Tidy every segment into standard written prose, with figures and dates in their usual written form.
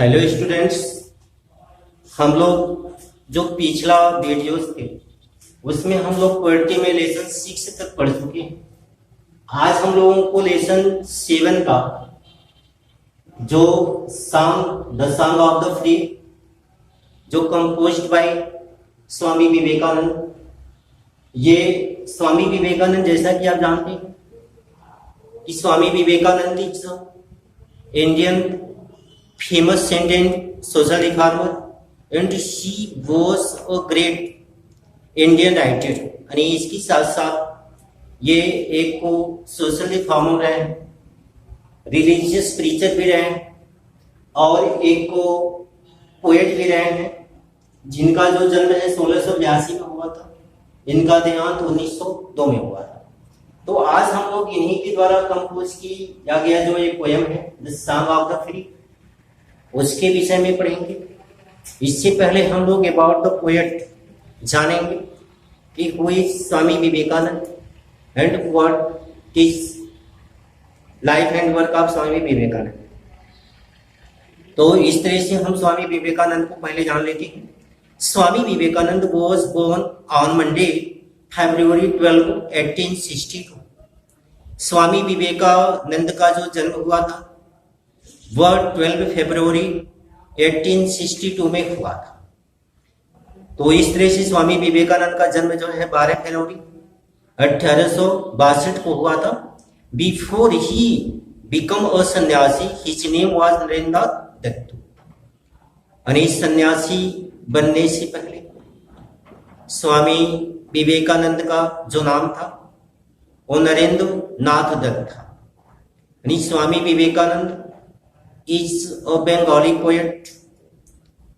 Hello students, हम लोग जो पिछला वीडियोस थे उसमें हम लोग पोएट्री में लेसन 6 तक पढ़ चुके हैं। आज हम लोगों को लेसन 7 का जो the song of the free जो कंपोज्ड बाय स्वामी विवेकानंद, ये स्वामी विवेकानंद जैसा कि आप जानते हैं कि Swami Vivekananda is Indian famous saint and social reformer and he was a great Indian writer। यानी इसके साथ साथ ये एक को सोशल रिफॉर्मर रहे, रिलीजियस प्रीचर भी रहे और एक को पोएट भी रहे हैं, जिनका जो जन्म है 1682 में हुआ था। इनका देहांत 1902 में हुआ था। तो आज हम लोग इन्हीं के द्वारा कंपोज किया गया जो एक पोएम है the song of the free, उसके विषय में पढ़ेंगे। इससे पहले हम लोग अबाउट द पोएट जानेंगे कि who is Swami Vivekananda and what is life and work of Swami Vivekananda. तो इस तरह से हम स्वामी विवेकानंद को पहले जान लेते हैं। Swami Vivekananda was born on Monday February 12, 1862। Swami Vivekananda का जो जन्म हुआ था वह 12 फरवरी 1862 में हुआ था। तो इस तरह से स्वामी विवेकानंद का जन्म जो है 12 फरवरी 1862 को हुआ था। Before he become a sanyasi his name was Narendra Datta. यानी सन्यासी बनने से पहले स्वामी विवेकानंद का जो नाम था वो नरेंद्र नाथ दत्त था। यानी Swami Vivekananda is a Bengali poet,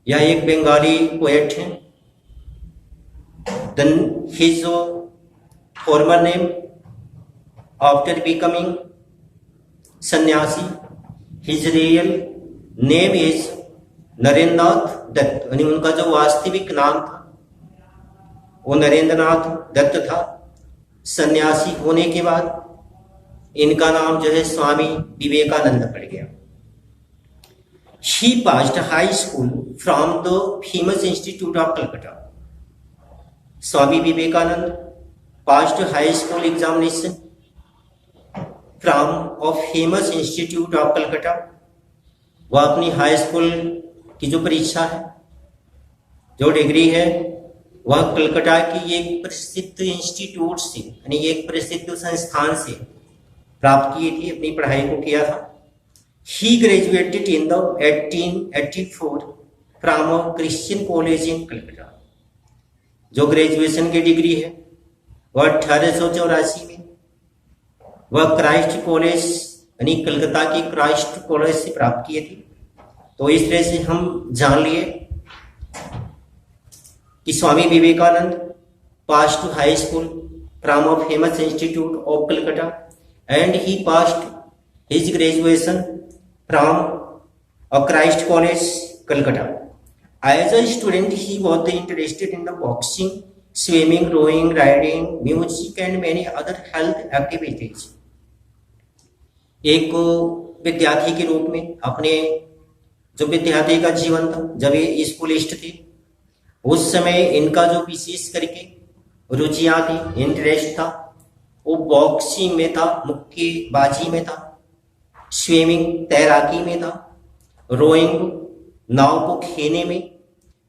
या एक बंगाली पोएट है। Then his former name after becoming sanyasi, his real name is Narendra Nath Datta. यानी उनका जो वास्तविक नाम था वो नरेंद्र नाथ दत्त था। सन्यासी होने के बाद इनका नाम जो है स्वामी विवेकानंद पड़ गया। He passed high school from the famous Institute of Calcutta। Swami Vivekananda passed high school examination from a famous Institute of Calcutta। वह अपनी हाई स्कूल की जो परीक्षा है, जो डिग्री है, वह कलकत्ता की एक प्रसिद्ध इंस्टीट्यूट से, यानी एक प्रसिद्ध संस्थान से प्राप्त की थी, अपनी पढ़ाई को किया था। He graduated in the 1884 from a Christian college in Calcutta। जो ग्रेजुएशन की डिग्री है वह 1884 में वह क्राइस्ट कॉलेज यानी कलकत्ता की क्राइस्ट कॉलेज से प्राप्त किए थे। तो इस तरह से हम जान लिए कि Swami Vivekananda pass to high school from a famous institute of Calcutta and he passed his graduation from a Christ College, Calcutta। As a student, he was interested in the boxing, swimming, rowing, riding, music, and many other health activities। एक विद्यार्थी के रूप में अपने जो विद्यार्थी का जीवन था, जब ये स्कूलिस्ट थे, उस समय इनका जो विशेष करके रुचियां थी, इंटरेस्ट था, वो बॉक्सिंग में था, मुक्केबाजी में था, स्विमिंग तैराकी में था, रोइंग नाव को खेने में,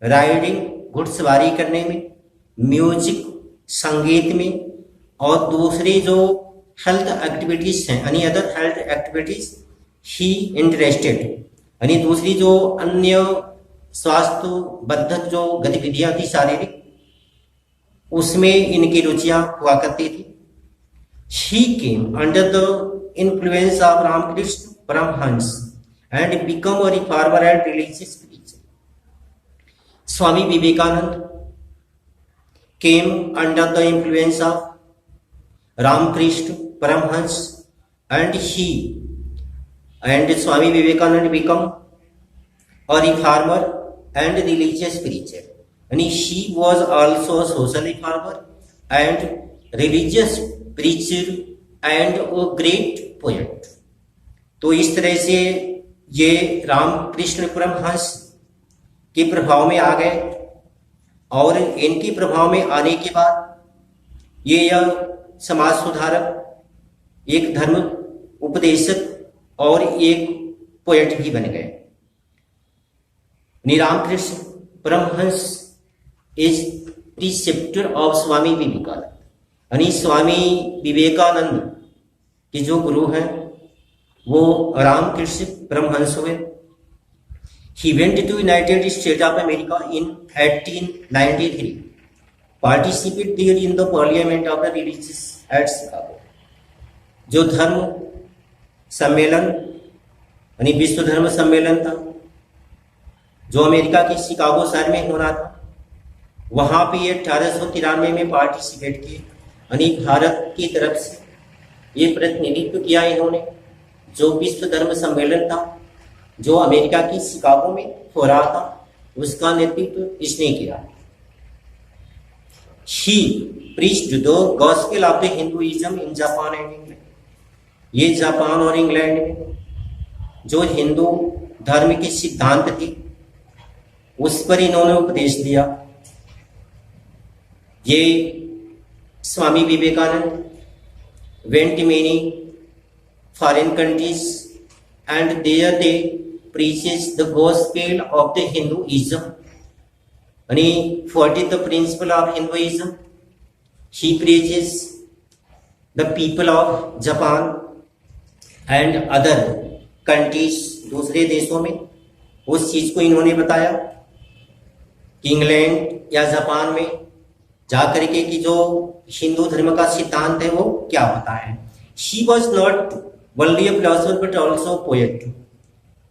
राइडिंग घुड़सवारी करने में, म्यूजिक संगीत में, और दूसरी जो हेल्थ एक्टिविटीज हैं यानी अदर हेल्थ एक्टिविटीज ही इंटरेस्टेड, यानी दूसरी जो अन्य स्वास्थ्यवर्धक जो गतिविधियां थी शारीरिक, उसमें इनकी रुचियां हुआ करती थी। He came under the influence of Ramakrishna Paramhans and become a reformer and religious preacher। Swami Vivekananda came under the influence of Ramakrishna Paramhans and Swami Vivekananda become a reformer and religious preacher। And he was also a social reformer and religious preacher and a great poet। तो इस तरह से ये रामकृष्ण परमहंस के प्रभाव में आ गए और इनके प्रभाव में आने के बाद ये यह समाज सुधारक, एक धर्म उपदेशक और एक पोएट भी बन गए। रामकृष्ण परमहंस इज प्रीसेप्टर ऑफ स्वामी विवेकानंद, यानी स्वामी विवेकानंद के जो गुरु हैं वो रामकृष्ण परमहंस हुए। He went to United States of America in 1893, participated there in the Parliament of the Religious at Chicago, जो धर्म सम्मेलन यानी विश्व धर्म सम्मेलन था जो अमेरिका के शिकागो शहर में होना था, वहां पे 1893 में पार्टिसिपेट किए, यानी भारत की तरफ से ये प्रतिनिधित्व किया इन्होंने। जो विश्व धर्म सम्मेलन था जो अमेरिका की शिकागो में हो रहा था, उसका नेतृत्व इसने किया। He preached the gospel of the Hinduism in Japan and England, ये जापान और इंग्लैंड में जो हिंदू धर्म के सिद्धांत थे उस पर इन्होंने उपदेश दिया। ये Swami Vivekananda went to many foreign countries and there they preaches the gospel of the Hinduism, यानी what is the principle of Hinduism? He preaches the people of Japan and other countries, दूसरे देशों में उस चीज को इन्होंने बताया कि इंग्लैंड या जापान में जाकर के कि जो हिंदू धर्म का सिद्धांत है वो क्या होता है। He was not only a philosopher but also a poet.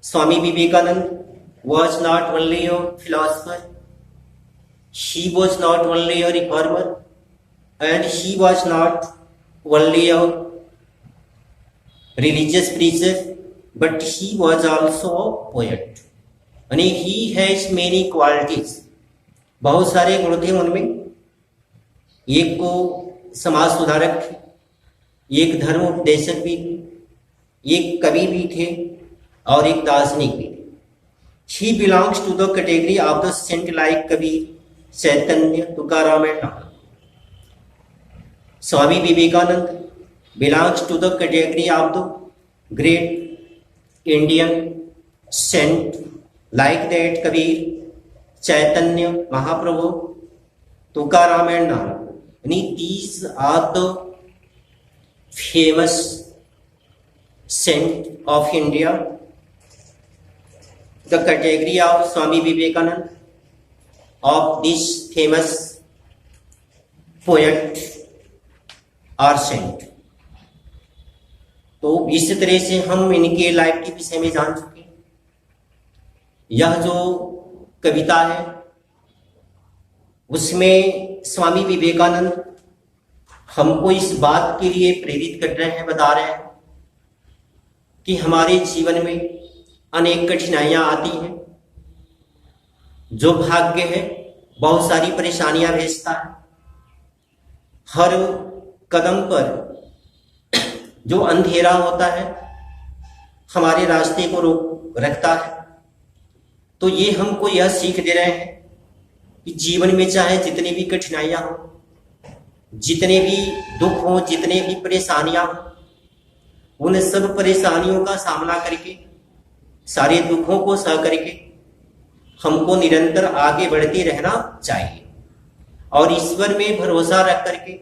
Swami Vivekananda was not only a philosopher, he was not only a reformer, and he was not only a religious preacher, but he was also a poet. यानी he has many qualities, बहुत सारे गुण थे उनमें। एक को समाज सुधारक थे, एक धर्म उपदेशक भी थे, एक कवि भी थे और एक दार्शनिक भी थे। He belongs to the category of the saint like Kabir, Chaitanya, Tukaram and Nanak. Swami Vivekananda belongs to the category of the great Indian saint like that Kabir, Chaitanya, Mahaprabhu, Tukaram and Nanak. These are the famous saint of India. The category of Swami Vivekananda, of this famous poet or saint. तो इस तरह से हम इनके life के विषय में जान चुके। यह जो कविता है उसमें स्वामी विवेकानंद हमको इस बात के लिए प्रेरित कर रहे हैं, बता रहे हैं कि हमारे जीवन में अनेक कठिनाइयां आती हैं, जो भाग्य है बहुत सारी परेशानियां भेजता है। हर कदम पर जो अंधेरा होता है हमारे रास्ते को रोक रखता है। तो ये हमको यह सीख दे रहे हैं कि जीवन में चाहे जितनी भी कठिनाइयां हो, जितने भी दुख हो, जितने भी परेशानियां हो, उन सब परेशानियों का सामना करके, सारे दुखों को सह करके हमको निरंतर आगे बढ़ते रहना चाहिए और ईश्वर में भरोसा रख करके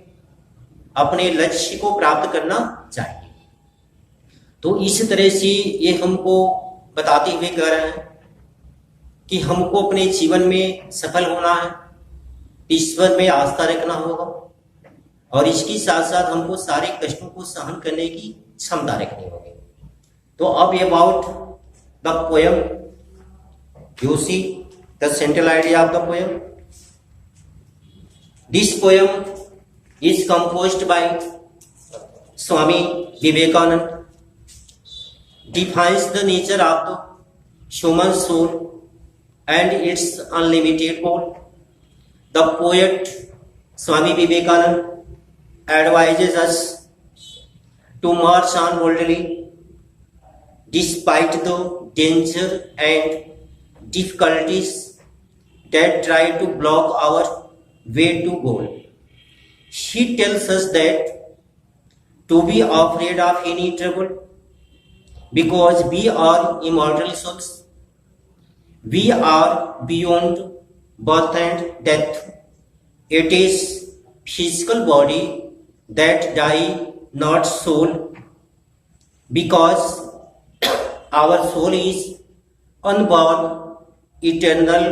अपने लक्ष्य को प्राप्त करना चाहिए। तो इस तरह से ये हमको बताते हुए कह रहे हैं कि हमको अपने जीवन में सफल होना है, ईश्वर में आस्था रखना होगा और इसके साथ साथ हमको सारे कष्टों को सहन करने की क्षमता रखनी होगी। तो अब about the poem, you see the central idea of the poem. This poem is composed by Swami Vivekananda, defines the nature of the human soul and its unlimited goal. The poet Swami Vivekananda advises us to march on boldly despite the danger and difficulties that try to block our way to goal. He tells us that to be afraid of any trouble because we are immortal souls. We are beyond birth and death. It is physical body that die, not soul, because our soul is unborn, eternal,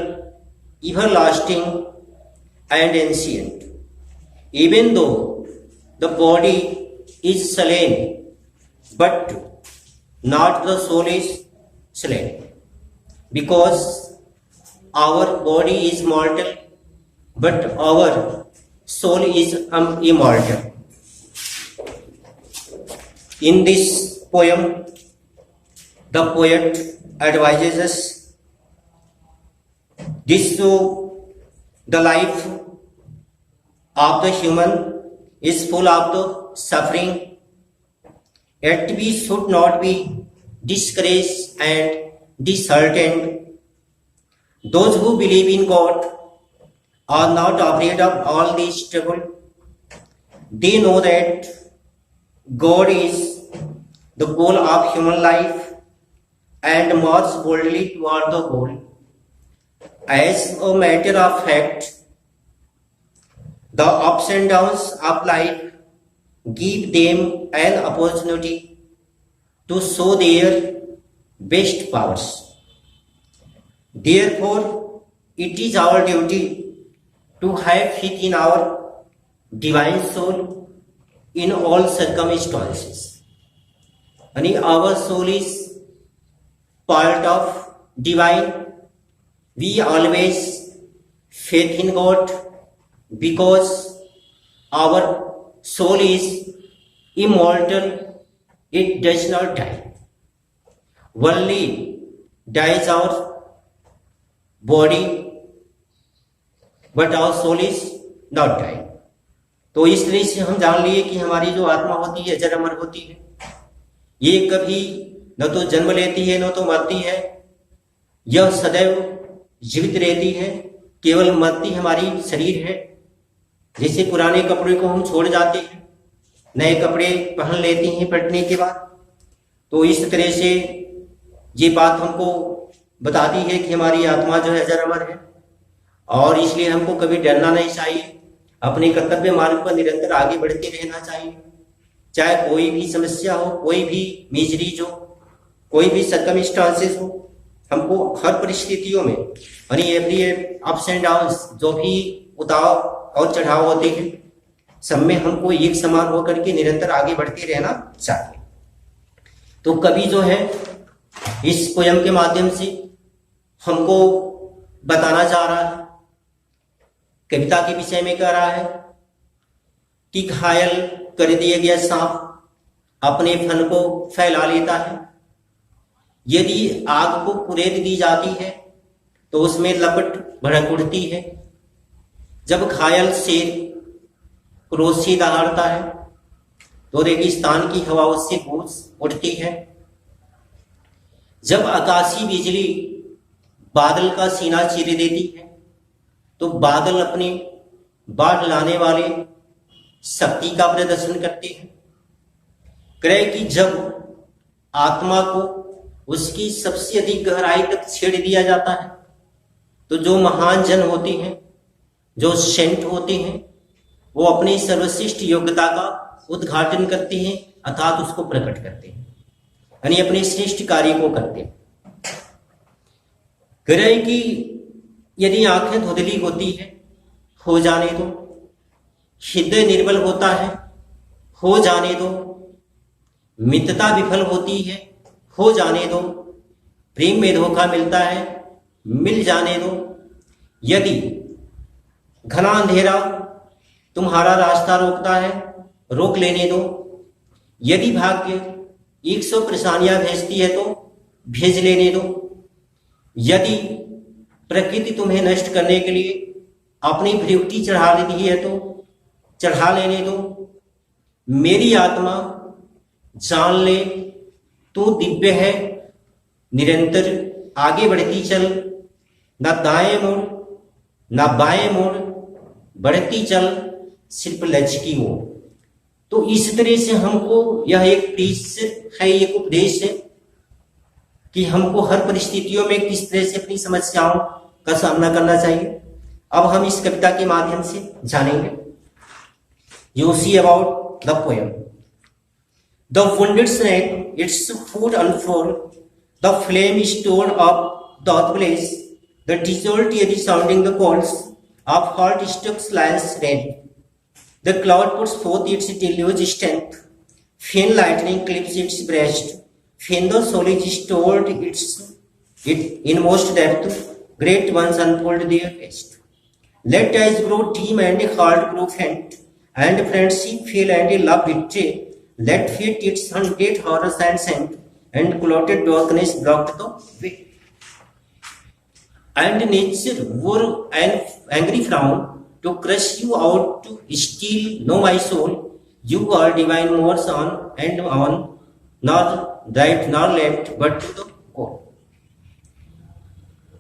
everlasting, and ancient. Even though the body is slain, but not the soul is slain, because our body is mortal, but our soul is immortal. In this poem, the poet advises us this: so the life of the human is full of the suffering, yet we should not be discouraged and disheartened. Those who believe in God are not afraid of all these trouble. They know that God is the goal of human life and march boldly toward the goal. As a matter of fact, the ups and downs of life give them an opportunity to show their best powers. Therefore, it is our duty to have faith in our divine soul in all circumstances. And our soul is part of divine. We always faith in God because our soul is immortal. It does not die. Only dies our body, but our soul is not dying. तो इस तरह से हम जान लिए कि हमारी जो आत्मा होती है अजर अमर होती है। ये कभी न तो जन्म लेती है न तो मरती है। यह सदैव जीवित रहती है। केवल मरती हमारी शरीर है। जैसे पुराने कपड़े को हम छोड़ जाते हैं, नए कपड़े पहन लेते हैं पलटने के बाद, तो इस तरह से ये बात हमको बताती है कि हमारी आत्मा जो है अजर अमर है। और इसलिए हमको कभी डरना नहीं चाहिए। अपने कर्तव्य मार्ग पर निरंतर आगे बढ़ते रहना चाहिए। चाहे कोई भी समस्या हो, कोई भी मिजरीज हो, कोई भी सर्कमस्टांसेस हो, हमको हर परिस्थितियों में एवरी अप्स एंड डाउन्स, जो भी उतार और चढ़ाव होते हैं, सब में हमको एक समान होकर के निरंतर आगे बढ़ते रहना चाहिए। तो कवि जो है इस पोयम के माध्यम से हमको बताना चाह रहा है, कविता के विषय में कह रहा है कि घायल कर दिया गया सांप अपने फन को फैला लेता है। यदि आग को कुरेद दी जाती है तो उसमें लपट भड़क उठती है। जब घायल शेर क्रोध से दहाड़ता है तो रेगिस्तान की हवा उससे गूंज उठती है। जब आकाशीय बिजली बादल का सीना चीर देती है तो बादल अपने बाढ़ लाने वाले शक्ति का प्रदर्शन करते हैं। क्रय की जब आत्मा को उसकी सबसे अधिक गहराई तक छेड़ दिया जाता है तो जो महान जन होते हैं, जो सेंट होते हैं, वो अपनी सर्वश्रेष्ठ योग्यता का उद्घाटन करते हैं अर्थात उसको प्रकट करते हैं, यानी अपने श्रेष्ठ कार्य को करते हैं। क्रय की यदि आंखें धुंधली होती है, हो जाने दो। हृदय निर्बल होता है, हो जाने दो। मित्रता विफल होती है, हो जाने दो। प्रेम में धोखा मिलता है, मिल जाने दो। यदि घना अंधेरा तुम्हारा रास्ता रोकता है, रोक लेने दो। यदि भाग्य 100 परेशानियां भेजती है तो भेज लेने दो। यदि प्रकृति तुम्हें नष्ट करने के लिए अपनी प्रयुक्ति चढ़ा लेती है तो चढ़ा लेने दो। मेरी आत्मा जान ले तू दिव्य है, निरंतर आगे बढ़ती चल, ना दाएं मुड़ ना बाएं मुड़, बढ़ती चल सिर्फ लक्ष्य की ओर। तो इस तरह से हमको यह एक प्रीच है, एक उपदेश है कि हमको हर परिस्थितियों में किस तरह से अपनी समस्याओं का सामना करना चाहिए। अब हम इस कविता के माध्यम से जानेंगे। You see about the poem. The wounded snake, its food unfurled, the flame stored up the place, the dissolved air sounding the calls of heart-struck lions red. The cloud puts forth its deluge strength, faint lightning clips its breast, faint the soul is stored its inmost depth, great ones unfold their face. Let eyes grow dim and heart grow faint, and friendship fail and love betray. Let fate its hunted horrors and scent, and clouded darkness block the way. And nature wore an angry frown to crush you out, to steal no my soul. You are divine moors on and on, nor right nor left, but to the core.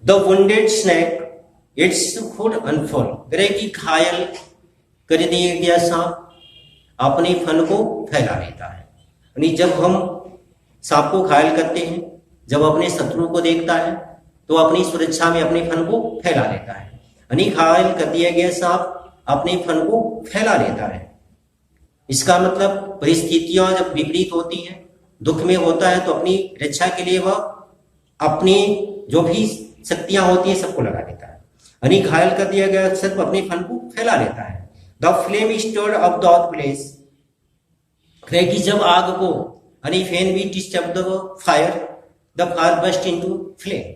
The wounded snake, its food unfurled. ग्रह की घायल कर दिए गया सांप अपने fun को फैला लेता है। यानी जब हम सांप को घायल करते हैं, जब अपने शत्रु को देखता है तो अपनी सुरक्षा में अपने फन को फैला लेता है। यानी घायल कर दिया गया सांप अपने फन को फैला लेता है। इसका मतलब परिस्थितियां जब विपरीत होती हैं, दुख में होता है, तो अपनी रक्षा के लिए वह अपनी जो भी शक्तियां होती हैं सबको लगा देता है। यानी घायल कर दिया गया सर्प अपने फन को फैला लेता है। The flame stored up the place, कि जब आग को, यानी फैन भी disturb the fire, the fire burst into flame.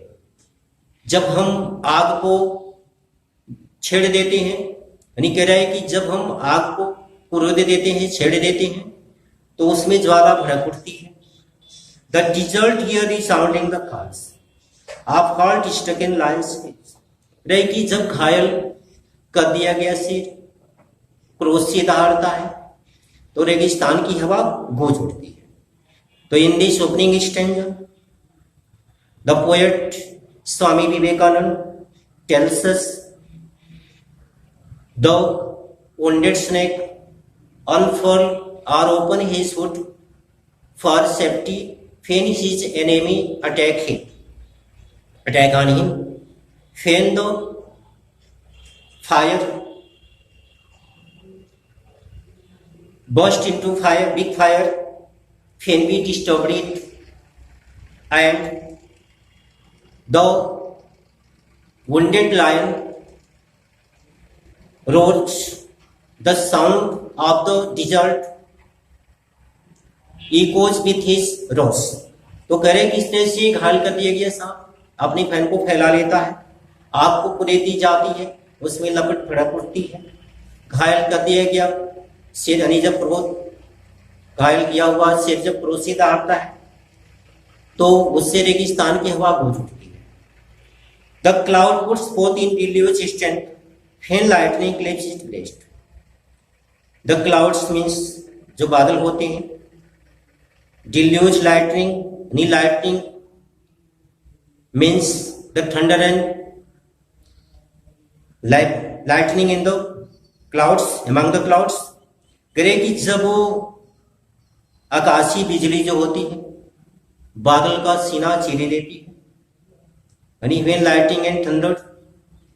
जब हम आग को छेड़ देते हैं, यानी कह रहा है कि जब हम आग को रोक देते हैं, छेड़ देते हैं, तो उसमें ज्वाला भड़क उठती है। The desert here is sounding the calls of heart stuck in lions face. रहे कि जब घायल कर दिया गया सिर क्रोध से दहाड़ता है, तो रेगिस्तान की हवा गूंज उठती है। तो in this opening stanza the poet Swami Vivekananda tells us the wounded snake unfurl or open his hood for safety when his enemy attack on him. Fan the fire, burst into fire, big fire, fan we disturbed it, and the wounded lion roars the sound of the desert echoes with his roars. तो कह रहे किस तरह से घायल कर दिया गया सांप अपनी फैन को फैला लेता है, आग को कुरेदी जाती है, उसमें लपट भड़क उठती है। घायल कर दिया गया सिर, यानी जब क्रोध घायल किया हुआ सिर जब क्रोध से दहाड़ता है, तो उससे रेगिस्तान की हवा गूंज उठती है। The cloud puts fourth in deluge strength, fan lightning clips it blessed. The clouds means जो बादल होते हैं, डिल्यूज लाइटनिंग, यानी lightning means the thunder and lightning in the clouds, among the clouds। करे कि जब वो आकाशीय बिजली जो होती है बादल का सीना चीरे लेती है, यानी when lightning and thunder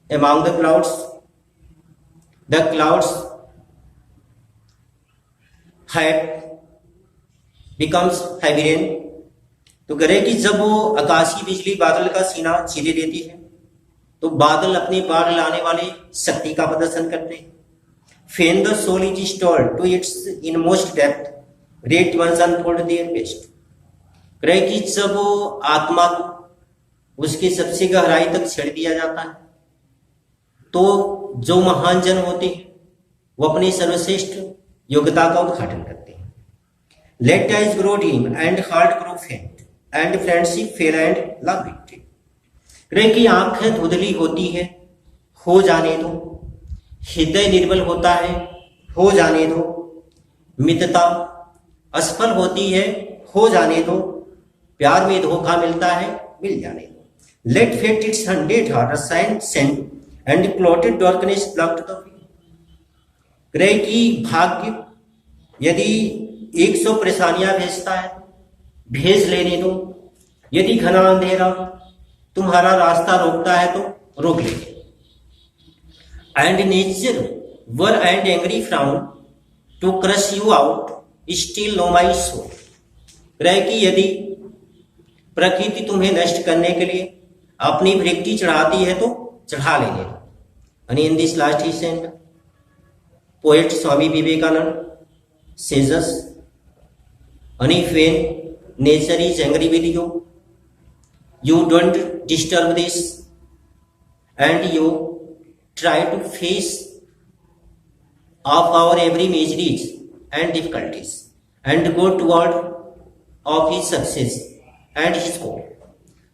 among the clouds had becomes heavy rain। तो करे कि जब वो आकाशीय बिजली बादल का सीना चीरे लेती है, तो बादल अपनी बाढ़ लाने वाली शक्ति का प्रदर्शन करते हैं। When the soul is stored to its inmost depth, great ones unfold their best. कहे कि जब वो आत्मा को उसकी सबसे गहराई तक छेड़ दिया जाता है, तो जो महान जन होते हैं वो अपनी सर्वश्रेष्ठ योग्यता का उद्घाटन करते हैं। Let eyes grow dim and heart grow faint, and friendship fail and love victory. कहे कि आंखें धुंधली होती है, हो जाने दो, हृदय निर्बल होता है, हो जाने दो, मित्रता असफल होती है, हो जाने दो, प्यार में धोखा मिलता है, मिल जाने दो। लेट फेट इट्स 100 रसायन send and clotted darkness blocked the way. ग्रह की भाग्य यदि 100 परेशानियां भेजता है भेज लेने दो, यदि घना अंधेरा तुम्हारा रास्ता रोकता है तो रोक लेंगे। And nature wear and angry frown to crush you out still know my soul. ग्रह की यदि प्रकृति तुम्हें नष्ट करने के लिए अपनी वृत्ति चढ़ाती है तो चढ़ा लेने दो। And in this last he sent poet Swami Vivekananda says us, and if when nature is angry with you, you don't disturb this and you try to face of our every miseries and difficulties and go toward of his success and his goal.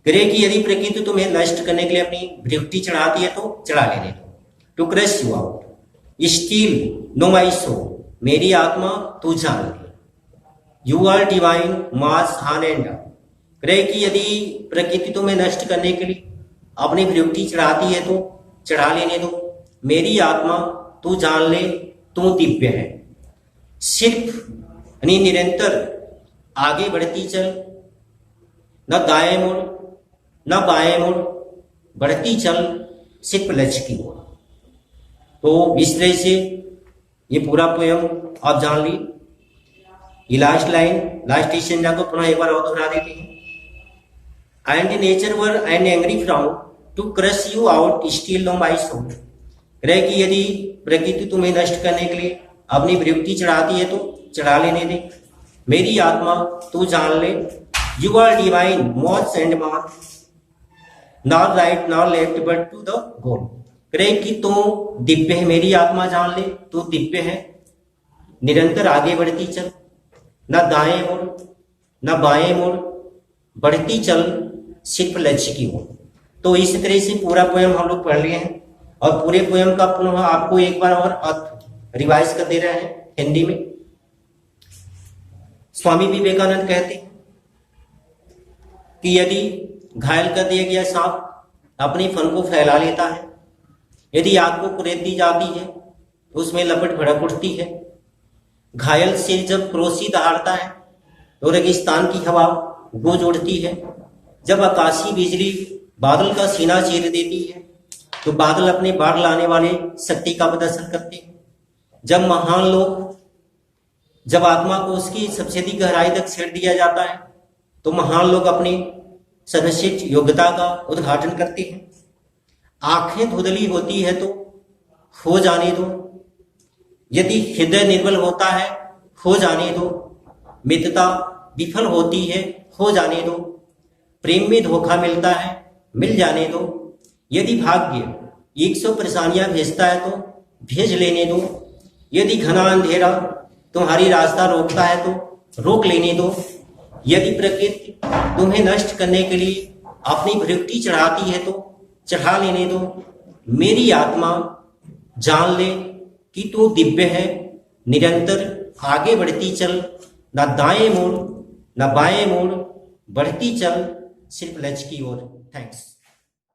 ग्रह की यदि प्रकृति तुम्हें नष्ट करने के लिए अपनी वृत्ति चढ़ाती है तो चढ़ा लेने दो। To crush you out still know my soul, मेरी आत्मा तू जान ले। यू आर डिवाइन मास हान एंड। ग्रह की यदि प्रकृति तुम्हें नष्ट करने के लिए अपनी वृत्ति चढ़ाती है तो चढ़ा लेने दो। मेरी आत्मा तू जान ले तू दिव्य है। सिर्फ निरंतर आगे बढ़ती चल, न दाएं मुड़ न बाएं मुड़, बढ़ती चल सिर्फ लक्ष्य की ओर। तो इस तरह से ये पूरा पोयम आप जान ली। ये लास्ट लाइन लास्ट स्टेंजा को पुनः एक बार और दोहरा देते हैं। And nature wear and angry frown to crush you out still know my soul. ग्रह की यदि प्रकृति तुम्हें नष्ट करने के लिए अपनी वृत्ति चढ़ाती है तो चढ़ा लेने दे। मेरी आत्मा तू जान ले, you are divine moss and man, not right not left but to the goal. ग्रह की तू दिव्य है, मेरी आत्मा जान ले तू दिव्य है। निरंतर आगे बढ़ती चल, न दाएं मुड़ न बाएं मुड़, बढ़ती चल सिर्फ लक्ष्य की ओर। तो इस तरह से पूरा पोयम हम लोग पढ़ लिए हैं और पूरे पोयम का पुनः आपको एक बार और अर्थ रिवाइज कर दे रहे हैं हिंदी में। स्वामी विवेकानंद कहते हैं कि यदि घायल कर दिया गया सांप अपने फन को फैला लेता है, यदि आग को कुरेद दी जाती है तो उसमें लपट भड़क उठती है। घायल सिर जब क्रोशी दहाड़ता है तो रेगिस्तान की हवा गूंज उठती है। जब आकाशीय बिजली बादल का सीना चीर देती है तो बादल अपने बाढ़ लाने वाले शक्ति का प्रदर्शन करते हैं। जब महान लोग जब आत्मा को उसकी सबसे अधिक गहराई तक छेड़ दिया जाता है तो महान लोग अपनी सर्वश्रेष्ठ योग्यता का उद्घाटन करते हैं। आंखें धुंधली होती है तो हो जाने दो, यदि हृदय निर्बल होता है हो जाने दो, मित्रता विफल होती है हो जाने दो, प्रेम में धोखा मिलता है मिल जाने दो, यदि भाग्य 100 परेशानियां भेजता है तो भेज लेने दो, यदि घना अंधेरा तुम्हारी रास्ता रोकता है तो रोक लेने दो, यदि प्रकृति तुम्हें नष्ट करने के लिए अपनी वृत्ति चढ़ाती है तो चढ़ा लेने दो। मेरी आत्मा जान ले कि तू दिव्य है, निरंतर आगे बढ़ती चल, न दाएं मुड़ न बाएं मुड़, बढ़ती चल सिर्फ लक्ष्य की ओर। थैंक्स।